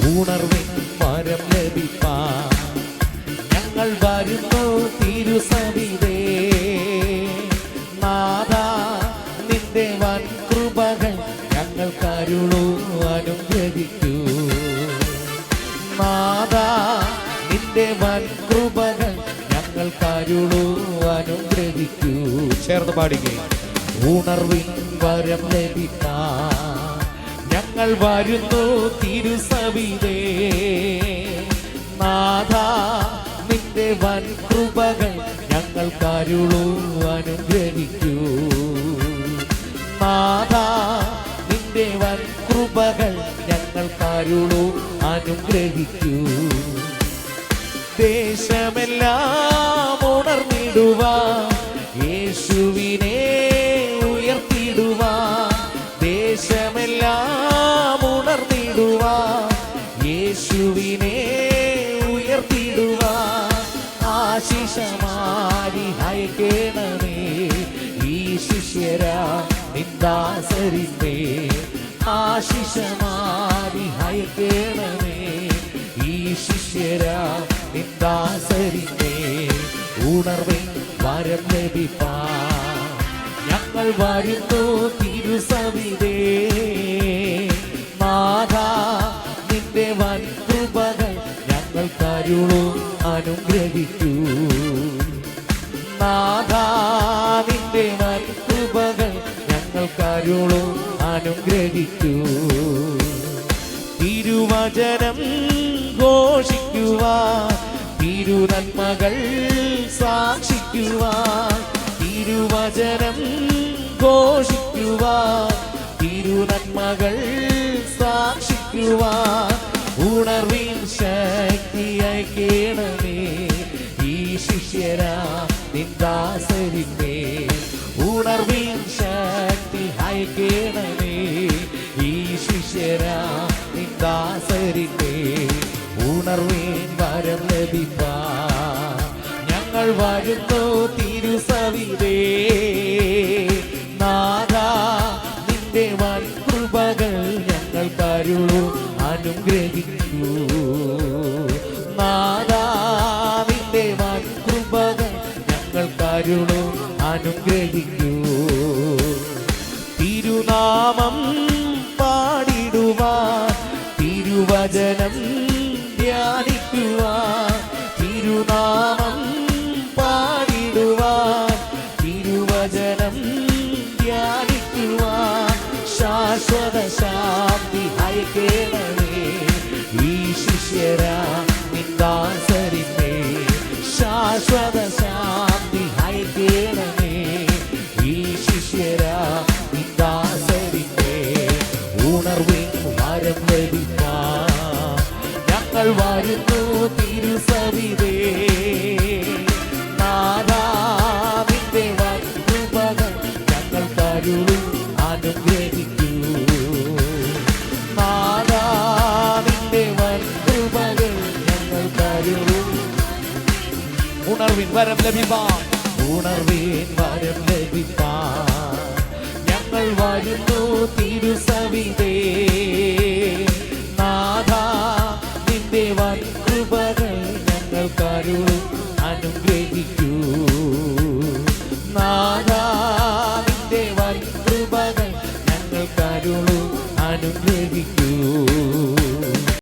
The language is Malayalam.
ഉണർവിൻ വരം ലഭിപ്പാൻ ഞങ്ങൾ വരുന്നു തിരുസവിധേ. നാഥാ നിന്റെ വൻ കൃപകൾ ഞങ്ങൾക്കരുളൂ അനുഗ്രഹിക്കൂ. നാഥാ നിന്റെ വൻ കൃപകൾ ഞങ്ങൾക്കരുളൂ അനുഗ്രഹിക്കൂ. ചേർന്ന് പാടുകയും ഉണർവിൻ വരം ലഭിപ്പാൻ ഞങ്ങൾ വരുന്നു തിരുസവിധേ. നാഥാ നിന്റെ വൻ കൃപകൾ ഞങ്ങൾക്കരുളൂ അനുഗ്രഹിക്കൂ. നാഥാ നിന്റെ വൻ കൃപകൾ ഞങ്ങൾക്കരുളൂ അനുഗ്രഹിക്കൂ. ദേശമെല്ലാം ഉണർന്നിടുവാൻ യേശുവിനെ ഉയർത്തിടുവാൻ. ദേശമെല്ലാം ഉണർന്നിടുവാൻ യേശുവിനെ ഉയർത്തിടുവാൻ. ആശിഷമാരി അയക്കേണമേ ഈ ശിഷ്യരാ നിന്ദാസരിന്മേ. ആശിഷമാരി അയക്കേണമേ ഈ ശിഷ്യരാ നിന്ദാസരിന്മേ. ഉണർവിൻ വരം ലഭിപ്പാൻ ഞങ്ങൾ വരുന്നു തിരുസവിധേ. നാഥാ നിന്റെ വൻ കൃപകൾ ഞങ്ങൾക്കരുളൂ അനുഗ്രഹിക്കൂ. നാഥാ നിന്റെ വൻ കൃപകൾ ഞങ്ങൾക്കരുളൂ അനുഗ്രഹിക്കൂ. തിരുവചനം ഘോഷിക്കുവാൻ തിരുനന്മകൾ സാക്ഷിക്കുവാൻ. തിരുവചനം ഘോഷിക്കുവാൻ തിരുനന്മകൾ സാക്ഷിക്കുവാൻ. ഉണർവിൻ ശക്തി അയക്കേണമേ ഈ ശിഷ്യരാ നിന്ദാസരിന്മേ. ഉണർവിൻ ശക്തി അയക്കേണമേ ഈ ശിഷ്യരാ നിന്ദാസരിന്മേ. ഉണർവിൻ വരം ലഭിപ്പാൻ ഞങ്ങൾ വരുന്നു തിരുസവിധേ. നാഥാ നിന്റെ വൻ കൃപകൾ ഞങ്ങൾക്കരുളൂ അനുഗ്രഹിക്കൂ. നാഥാ നിന്റെ വൻ കൃപകൾ ഞങ്ങൾക്കരുളൂ അനുഗ്രഹിക്കൂ. തിരുനാമം പാടിടുവാൻ തിരുവചനം ധ്യാനിക്കുവാൻ. തിരുനാമം പാടിടുവാൻ തിരുവചനം ധ്യാനിക്കുവാൻ. ശാശ്വത ശാന്തി അയക്കേണമേ ഈ ശിഷ്യരാ നിന്ദാസരിന്മേ. ശാശ്വത ശാന്തി അയക്കേണമേ ഈ ശിഷ്യരാ നിന്ദാസരിന്മേ. ഉണർവിൻ വരം ലഭിപ്പാൻ ഞങ്ങൾ വരുന്നു തിരുസവിധേ. നാഥാ നിന്റെ വൻ കൃപകൾ ഞങ്ങൾക്കരുളൂ അനുഗ്രഹിക്കൂ. നാഥാ നിന്റെ വൻ കൃപകൾ ഞങ്ങൾക്കരുളൂ. ഉണർവിൻ വരം ലഭിപ്പാൻ ഉണർവിൻ വരം ലഭിപ്പാൻ ഞങ്ങൾ വരുന്നു തിരുസവിധേ. നാഥാ നിന്റെ വൻ കൃപകൾ ഞങ്ങൾക്കരുളൂ അനുഗ്രഹിക്കൂ. നാഥാ നിന്റെ വൻ കൃപകൾ ഞങ്ങൾക്കരുളൂ അനുഗ്രഹിക്കൂ.